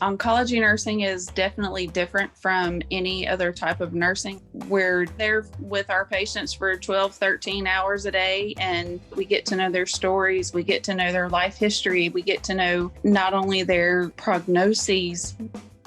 Oncology nursing is definitely different from any other type of nursing. We're there with our patients for 12, 13 hours a day, and we get to know their stories. We get to know their life history. We get to know not only their prognoses,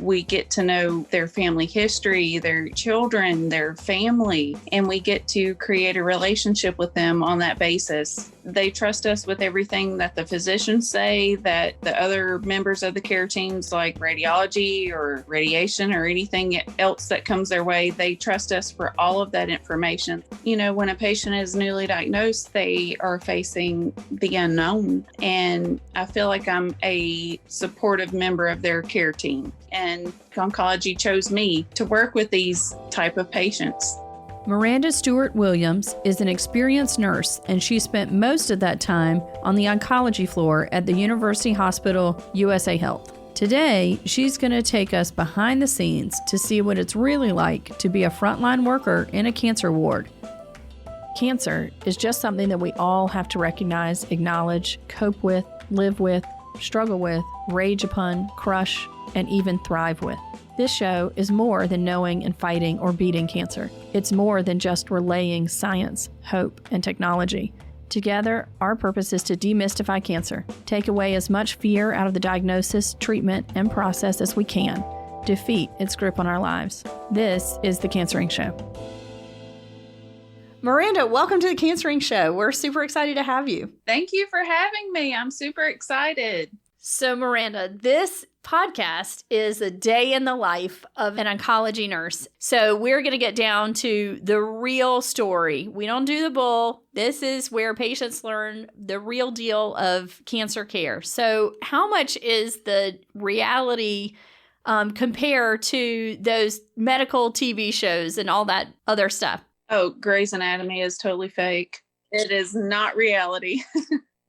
we get to know their family history, their children, their family, and we get to create a relationship with them on that basis. They trust us with everything that the physicians say, that the other members of the care teams, like radiology or radiation or anything else that comes their way, they trust us for all of that information. You know, when a patient is newly diagnosed, they are facing the unknown, and I feel like I'm a supportive member of their care team. And Oncology chose me to work with these type of patients. Miranda Stewart Williams is an experienced nurse, and she spent most of that time on the oncology floor at the University Hospital USA Health. Today, she's going to take us behind the scenes to see what it's really like to be a frontline worker in a cancer ward. Cancer is just something that we all have to recognize, acknowledge, cope with, live with, struggle with, rage upon, crush, and even thrive with. This show is more than knowing and fighting or beating cancer. It's more than just relaying science, hope, and technology. Together, our purpose is to demystify cancer, take away as much fear out of the diagnosis, treatment, and process as we can, defeat its grip on our lives. This is The Cancering Show. Miranda, welcome to The Cancering Show. We're super excited to have you. Thank you for having me. I'm super excited. So, Miranda, this podcast is a day in the life of an oncology nurse. So we're going to get down to the real story. We don't do the bull. This is where patients learn the real deal of cancer care. So how much is the reality compared to those medical TV shows and all that other stuff? Oh, Grey's Anatomy is totally fake. It is not reality.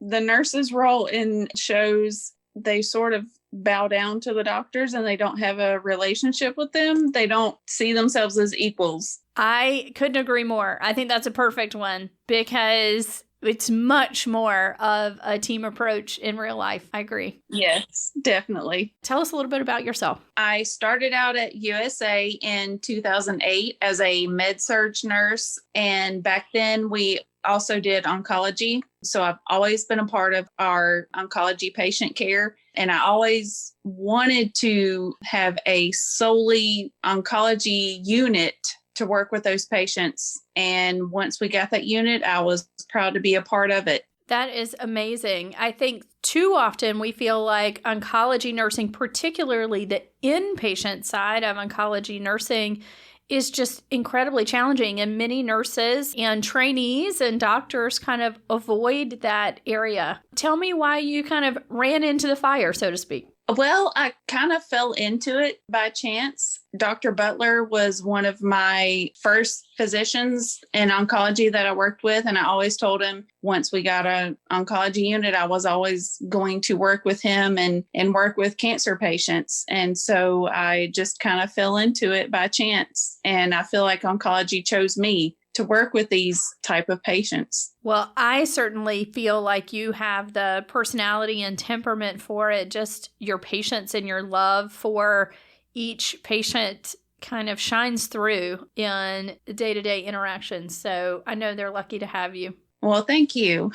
The nurse's role in shows, they sort of bow down to the doctors and they don't have a relationship with them. They don't see themselves as equals. I couldn't agree more. I think that's a perfect one because it's much more of a team approach in real life. I agree. Yes, definitely. Tell us a little bit about yourself. I started out at USA in 2008 as a med-surg nurse. And back then we also did oncology. So I've always been a part of our oncology patient care. And I always wanted to have a solely oncology unit to work with those patients. And once we got that unit, I was proud to be a part of it. That is amazing. I think too often we feel like oncology nursing, particularly the inpatient side of oncology nursing, is just incredibly challenging. And many nurses and trainees and doctors kind of avoid that area. Tell me why you kind of ran into the fire, so to speak. Well, I kind of fell into it by chance. Dr. Butler was one of my first physicians in oncology that I worked with. And I always told him once we got an oncology unit, I was always going to work with him and work with cancer patients. And so I just kind of fell into it by chance. And I feel like oncology chose me to work with these type of patients. Well, I certainly feel like you have the personality and temperament for it. Just your patience and your love for each patient kind of shines through in day-to-day interactions. So I know they're lucky to have you. Well, thank you.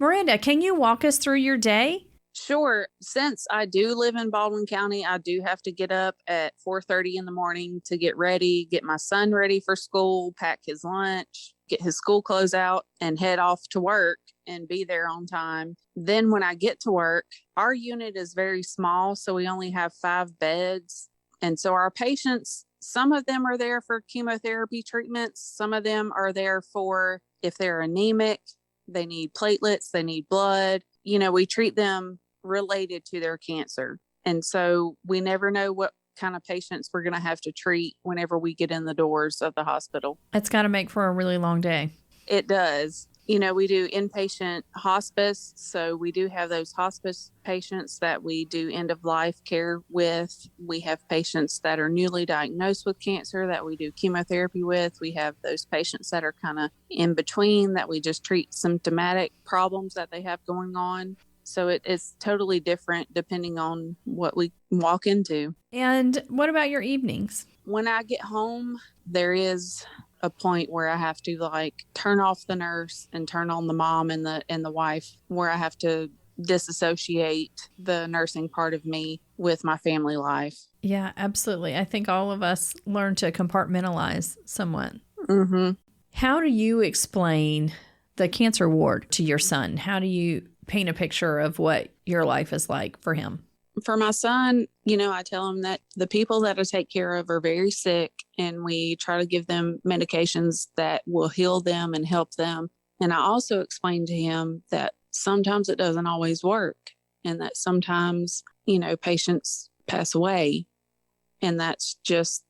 Miranda, can you walk us through your day? Sure. Since I do live in Baldwin County, I do have to get up at 4:30 in the morning to get ready, get my son ready for school, pack his lunch, get his school clothes out, and head off to work and be there on time. Then when I get to work, our unit is very small, so we only have 5 beds. And so our patients, some of them are there for chemotherapy treatments. Some of them are there for if they're anemic, they need platelets, they need blood. You know, we treat them related to their cancer. And so we never know what kind of patients we're going to have to treat whenever we get in the doors of the hospital. It's got to make for a really long day. It does. You know, we do inpatient hospice. So we do have those hospice patients that we do end of life care with. We have patients that are newly diagnosed with cancer that we do chemotherapy with. We have those patients that are kind of in between that we just treat symptomatic problems that they have going on. So it's totally different depending on what we walk into. And what about your evenings? When I get home, there is a point where I have to like turn off the nurse and turn on the mom and the wife, where I have to disassociate the nursing part of me with my family life. Yeah, absolutely. I think all of us learn to compartmentalize somewhat. Mm-hmm. How do you explain the cancer ward to your son? How do you paint a picture of what your life is like for him? For my son, I tell him that the people that I take care of are very sick, and we try to give them medications that will heal them and help them. And I also explain to him that sometimes it doesn't always work, and that sometimes, patients pass away, and that's just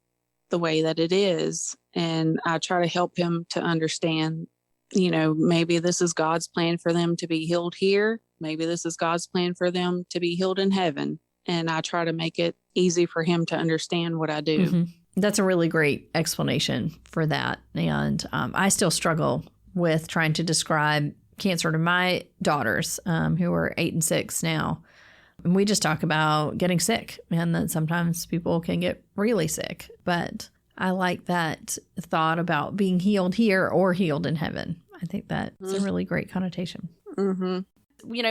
the way that it is. And I try to help him to understand, maybe this is God's plan for them to be healed here. Maybe this is God's plan for them to be healed in heaven. And I try to make it easy for him to understand what I do. Mm-hmm. That's a really great explanation for that. And I still struggle with trying to describe cancer to my daughters, who are 8 and 6 now. And we just talk about getting sick, and that sometimes people can get really sick. But I like that thought about being healed here or healed in heaven. I think that's a really great connotation. Mm-hmm.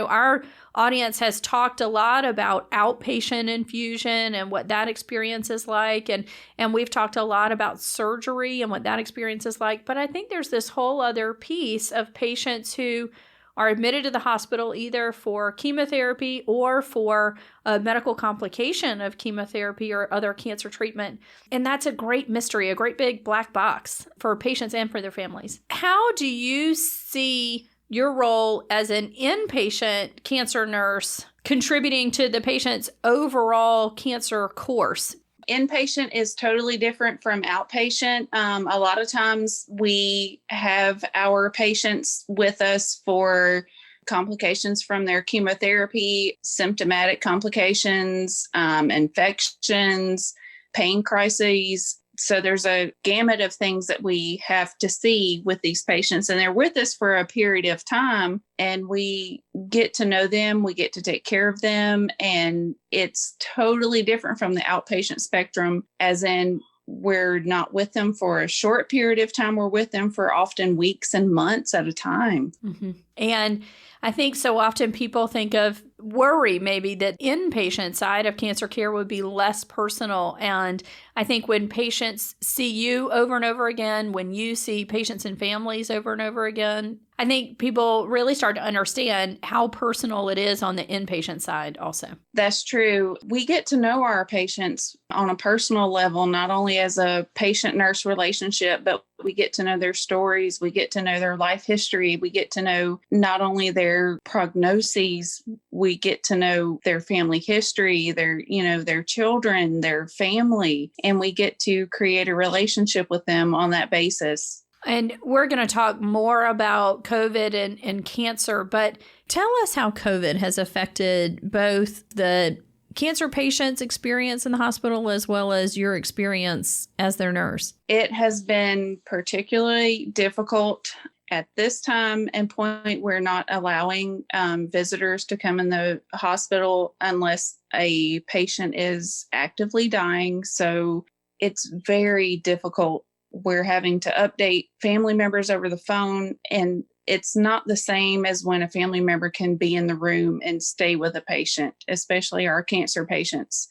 Our audience has talked a lot about outpatient infusion and what that experience is like. And we've talked a lot about surgery and what that experience is like. But I think there's this whole other piece of patients who are admitted to the hospital either for chemotherapy or for a medical complication of chemotherapy or other cancer treatment. And that's a great mystery, a great big black box for patients and for their families. How do you see your role as an inpatient cancer nurse contributing to the patient's overall cancer course? Inpatient is totally different from outpatient. A lot of times we have our patients with us for complications from their chemotherapy, symptomatic complications, infections, pain crises. So there's a gamut of things that we have to see with these patients, and they're with us for a period of time, and we get to know them, we get to take care of them, and it's totally different from the outpatient spectrum, as in we're not with them for a short period of time. We're with them for often weeks and months at a time. Mm-hmm. And I think so often people think of worry maybe that inpatient side of cancer care would be less personal. And I think when patients see you over and over again, when you see patients and families over and over again, I think people really start to understand how personal it is on the inpatient side also. That's true. We get to know our patients on a personal level, not only as a patient-nurse relationship, but we get to know their stories. We get to know their life history. We get to know not only their prognoses, we get to know their family history, their children, their family, and we get to create a relationship with them on that basis. And we're going to talk more about COVID and cancer, but tell us how COVID has affected both the cancer patient's experience in the hospital as well as your experience as their nurse. It has been particularly difficult. At this time and point, we're not allowing visitors to come in the hospital unless a patient is actively dying. So it's very difficult. We're having to update family members over the phone, and it's not the same as when a family member can be in the room and stay with a patient, especially our cancer patients,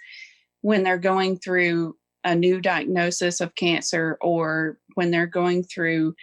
when they're going through a new diagnosis of cancer or when they're going through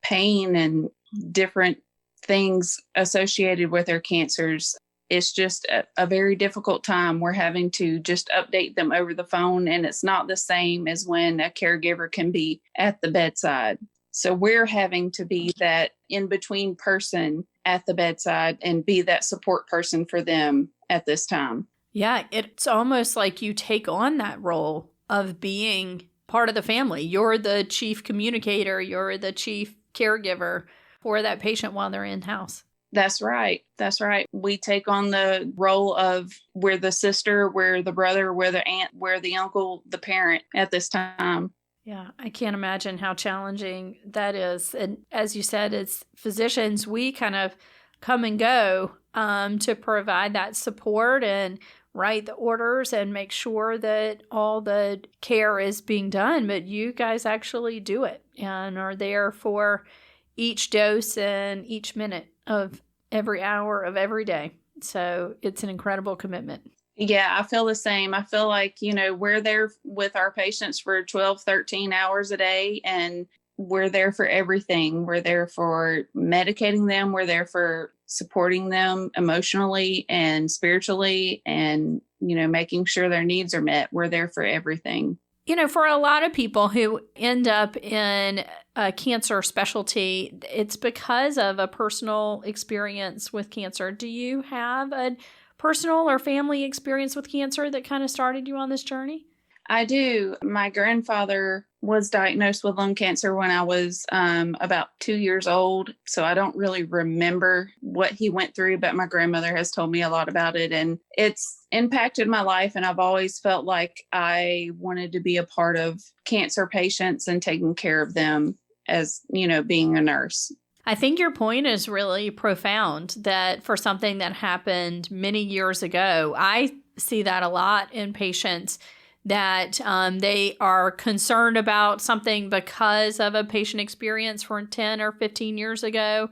pain and different things associated with their cancers. It's just a very difficult time. We're having to just update them over the phone, and it's not the same as when a caregiver can be at the bedside. So we're having to be that in-between person at the bedside and be that support person for them at this time. Yeah, it's almost like you take on that role of being part of the family. You're the chief communicator. You're the chief caregiver for that patient while they're in-house. That's right. That's right. We take on the role of we're the sister, we're the brother, we're the aunt, we're the uncle, the parent at this time. Yeah, I can't imagine how challenging that is. And as you said, as physicians, we kind of come and go to provide that support and write the orders and make sure that all the care is being done. But you guys actually do it and are there for each dose and each minute of every hour of every day. So it's an incredible commitment. Yeah, I feel the same. I feel like, we're there with our patients for 12, 13 hours a day, and we're there for everything. We're there for medicating them. We're there for supporting them emotionally and spiritually and, making sure their needs are met. We're there for everything. For a lot of people who end up in a cancer specialty, it's because of a personal experience with cancer. Do you have a personal or family experience with cancer that kind of started you on this journey? I do. My grandfather was diagnosed with lung cancer when I was about 2 years old. So I don't really remember what he went through, but my grandmother has told me a lot about it. And it's impacted my life. And I've always felt like I wanted to be a part of cancer patients and taking care of them as, being a nurse. I think your point is really profound that for something that happened many years ago, I see that a lot in patients that they are concerned about something because of a patient experience from 10 or 15 years ago,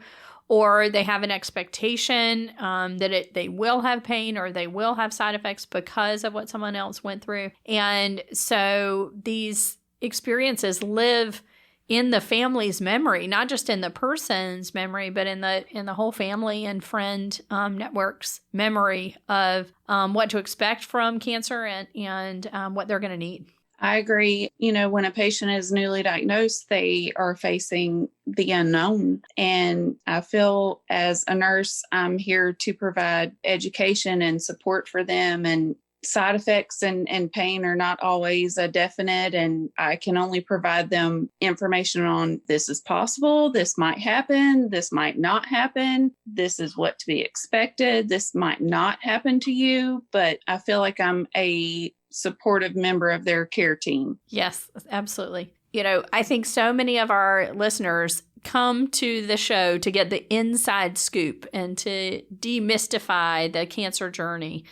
or they have an expectation that they will have pain or they will have side effects because of what someone else went through. And so these experiences live in the family's memory, not just in the person's memory, but in the whole family and friend network's memory of what to expect from cancer and what they're going to need. I agree. When a patient is newly diagnosed, they are facing the unknown. And I feel as a nurse, I'm here to provide education and support for them. And side effects and pain are not always a definite, and I can only provide them information on this is possible, this might happen, this might not happen, this is what to be expected, this might not happen to you, but I feel like I'm a supportive member of their care team. Yes, absolutely. I think so many of our listeners come to the show to get the inside scoop and to demystify the cancer journey.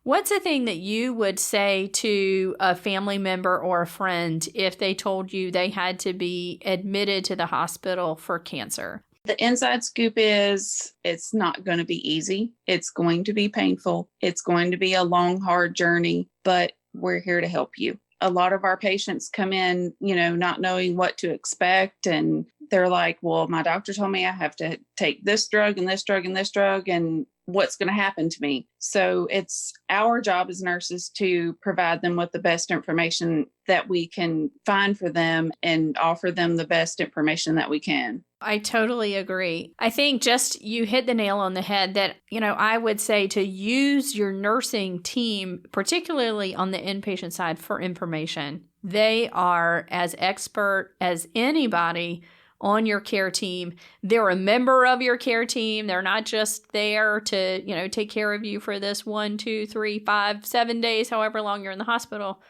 What's a thing that you would say to a family member or a friend if they told you they had to be admitted to the hospital for cancer? The inside scoop is it's not going to be easy. It's going to be painful. It's going to be a long, hard journey, but we're here to help you. A lot of our patients come in, not knowing what to expect. And they're like, well, my doctor told me I have to take this drug and this drug and this drug, and what's going to happen to me. So it's our job as nurses to provide them with the best information that we can find for them and offer them the best information that we can. I totally agree. I think just you hit the nail on the head that, I would say to use your nursing team, particularly on the inpatient side, for information. They are as expert as anybody on your care team. They're a member of your care team. They're not just there to, take care of you for this 1, 2, 3, 5, 7 days, however long you're in the hospital.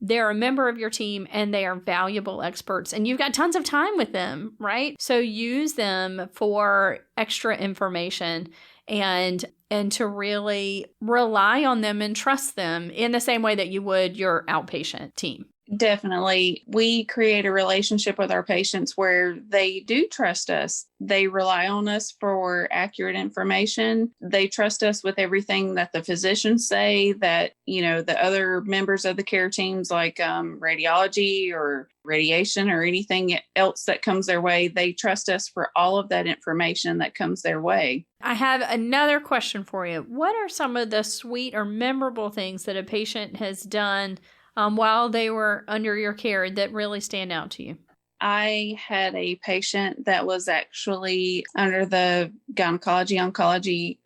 They're a member of your team and they are valuable experts, and you've got tons of time with them, right? So use them for extra information and to really rely on them and trust them in the same way that you would your outpatient team. Definitely. We create a relationship with our patients where they do trust us. They rely on us for accurate information. They trust us with everything that the physicians say, that, the other members of the care teams like radiology or radiation or anything else that comes their way. They trust us for all of that information that comes their way. I have another question for you. What are some of the sweet or memorable things that a patient has done while they were under your care that really stand out to you? I had a patient that was actually under the oncology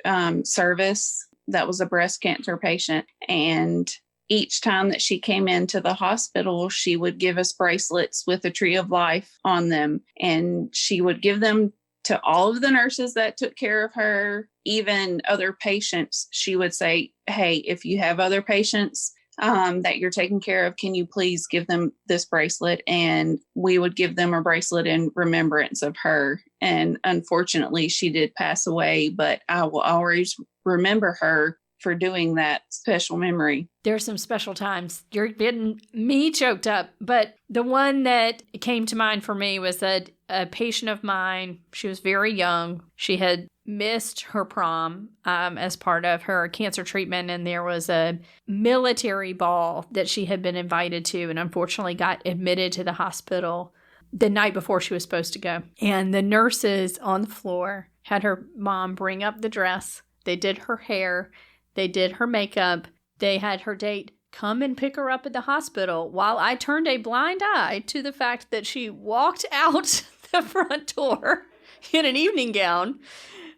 service that was a breast cancer patient. And each time that she came into the hospital, she would give us bracelets with a tree of life on them. And she would give them to all of the nurses that took care of her, even other patients. She would say, hey, if you have other patients that you're taking care of, can you please give them this bracelet? And we would give them a bracelet in remembrance of her. And unfortunately, she did pass away, but I will always remember her for doing that special memory. There's some special times. You're getting me choked up. But the one that came to mind for me was that a patient of mine, she was very young. She had missed her prom as part of her cancer treatment. And there was a military ball that she had been invited to and unfortunately got admitted to the hospital the night before she was supposed to go. And the nurses on the floor had her mom bring up the dress. They did her hair. They did her makeup. They had her date come and pick her up at the hospital while I turned a blind eye to the fact that she walked out the front door in an evening gown,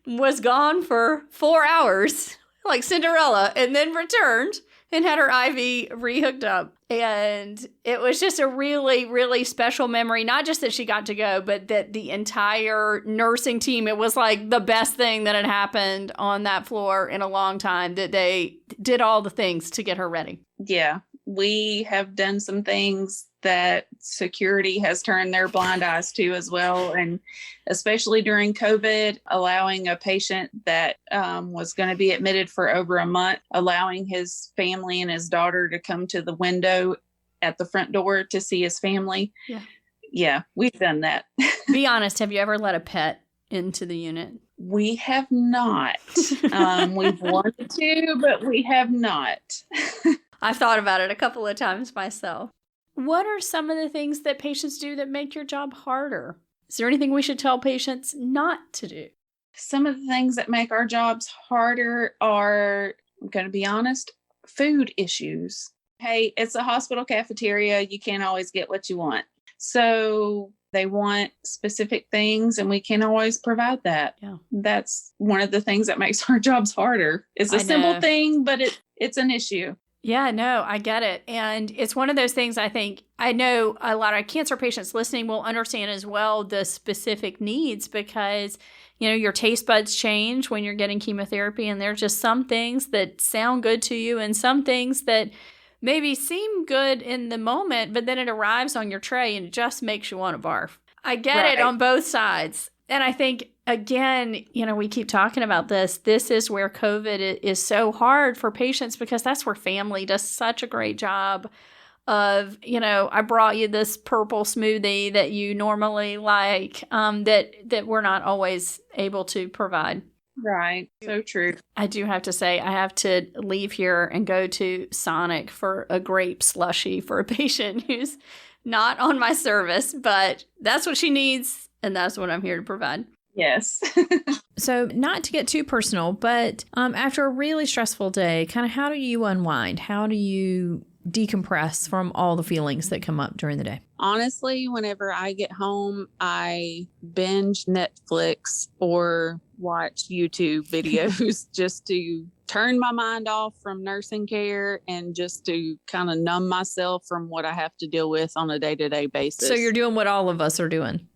was gone for 4 hours, like Cinderella, and then returned and had her IV rehooked up. And it was just a really, really special memory. Not just that she got to go, but that the entire nursing team, it was like the best thing that had happened on that floor in a long time, that they did all the things to get her ready. Yeah, we have done some things that security has turned their blind eyes to as well. And especially during COVID, allowing a patient that was going to be admitted for over a month, allowing his family and his daughter to come to the window at the front door to see his family. Yeah, we've done that. Be honest, have you ever let a pet into the unit? We have not. We've wanted to, but we have not. I've thought about it a couple of times myself. What are some of the things that patients do that make your job harder? Is there anything we should tell patients not to do? Some of the things that make our jobs harder are, I'm going to be honest, food issues. Hey, it's a hospital cafeteria. You can't always get what you want. So they want specific things and we can't always provide that. Yeah. That's one of the things that makes our jobs harder. It's a simple thing, but it's an issue. Yeah, no, I get it. And it's one of those things I know a lot of cancer patients listening will understand as well the specific needs because, you know, your taste buds change when you're getting chemotherapy and there's just some things that sound good to you and some things that maybe seem good in the moment, but then it arrives on your tray and it just makes you want to barf. I get it on both sides. And I think, again, you know, we keep talking about this. This is where COVID is so hard for patients because that's where family does such a great job of, you know, I brought you this purple smoothie that you normally like, that we're not always able to provide. Right. So true. I do have to say, I have to leave here and go to Sonic for a grape slushie for a patient who's not on my service, but that's what she needs. And that's what I'm here to provide. Yes. So not to get too personal, but after a really stressful day, kind of how do you unwind? How do you decompress from all the feelings that come up during the day? Honestly, whenever I get home, I binge Netflix or watch YouTube videos just to turn my mind off from nursing care and just to kind of numb myself from what I have to deal with on a day-to-day basis. So you're doing what all of us are doing.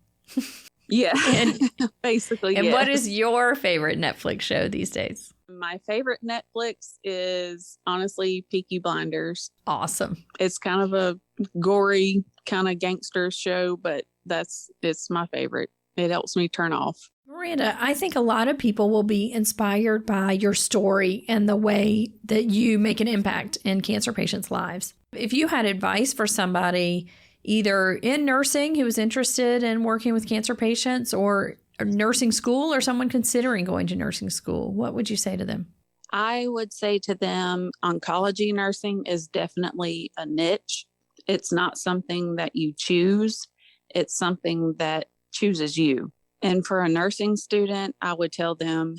Yeah, and basically. And yes. What is your favorite Netflix show these days? My favorite Netflix is honestly Peaky Blinders. Awesome. It's kind of a gory kind of gangster show, but it's my favorite. It helps me turn off. Miranda, I think a lot of people will be inspired by your story and the way that you make an impact in cancer patients' lives. If you had advice for somebody either in nursing who is interested in working with cancer patients or nursing school or someone considering going to nursing school, what would you say to them? I would say to them, oncology nursing is definitely a niche. It's not something that you choose. It's something that chooses you. And for a nursing student, I would tell them,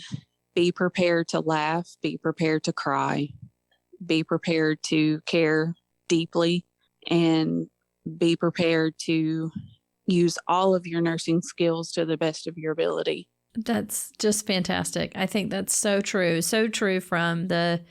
be prepared to laugh, be prepared to cry, be prepared to care deeply, and be prepared to use all of your nursing skills to the best of your ability. That's just fantastic. I think that's so true. So true from the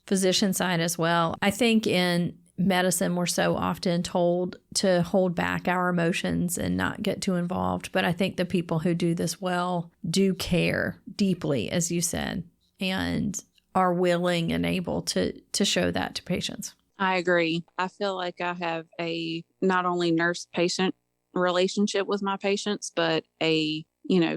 physician side as well. I think in medicine, we're so often told to hold back our emotions and not get too involved. But I think the people who do this well do care deeply, as you said, and are willing and able to show that to patients. I agree. I feel like I have a not only nurse-patient relationship with my patients, but a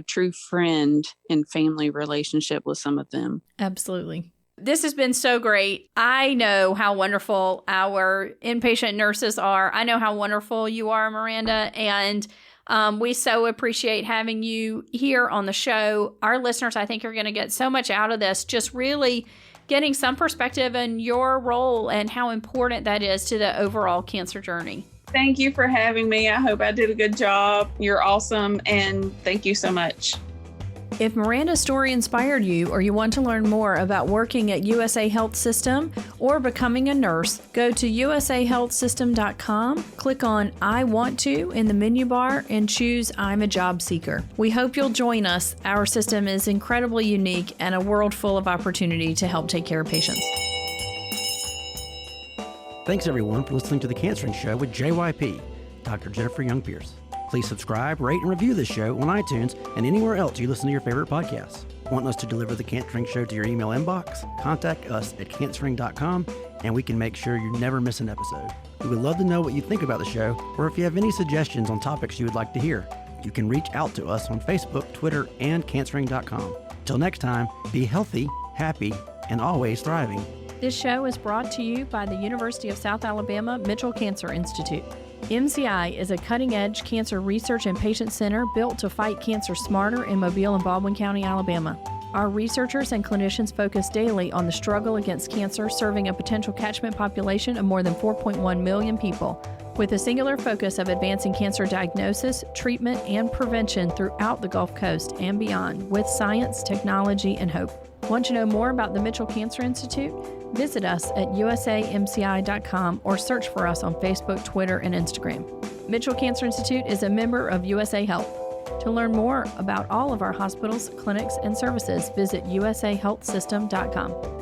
true friend and family relationship with some of them. Absolutely. This has been so great. I know how wonderful our inpatient nurses are. I know how wonderful you are, Miranda, and we so appreciate having you here on the show. Our listeners, I think, are going to get so much out of this, just really getting some perspective on your role and how important that is to the overall cancer journey. Thank you for having me. I hope I did a good job. You're awesome, and thank you so much. If Miranda's story inspired you or you want to learn more about working at USA Health System or becoming a nurse, go to usahealthsystem.com, click on I Want To in the menu bar, and choose I'm a Job Seeker. We hope you'll join us. Our system is incredibly unique and a world full of opportunity to help take care of patients. Thanks everyone for listening to The Cancering Show with JYP, Dr. Jennifer Young-Pierce. Please subscribe, rate, and review this show on iTunes and anywhere else you listen to your favorite podcasts. Want us to deliver The Cancering Show to your email inbox? Contact us at cancering.com and we can make sure you never miss an episode. We would love to know what you think about the show or if you have any suggestions on topics you would like to hear. You can reach out to us on Facebook, Twitter, and cancering.com. Till next time, be healthy, happy, and always thriving. This show is brought to you by the University of South Alabama Mitchell Cancer Institute. MCI is a cutting-edge cancer research and patient center built to fight cancer smarter in Mobile and Baldwin County, Alabama. Our researchers and clinicians focus daily on the struggle against cancer, serving a potential catchment population of more than 4.1 million people, with a singular focus of advancing cancer diagnosis, treatment, and prevention throughout the Gulf Coast and beyond with science, technology, and hope. Want to know more about the Mitchell Cancer Institute? Visit us at usamci.com or search for us on Facebook, Twitter, and Instagram. Mitchell Cancer Institute is a member of USA Health. To learn more about all of our hospitals, clinics, and services, visit usahealthsystem.com.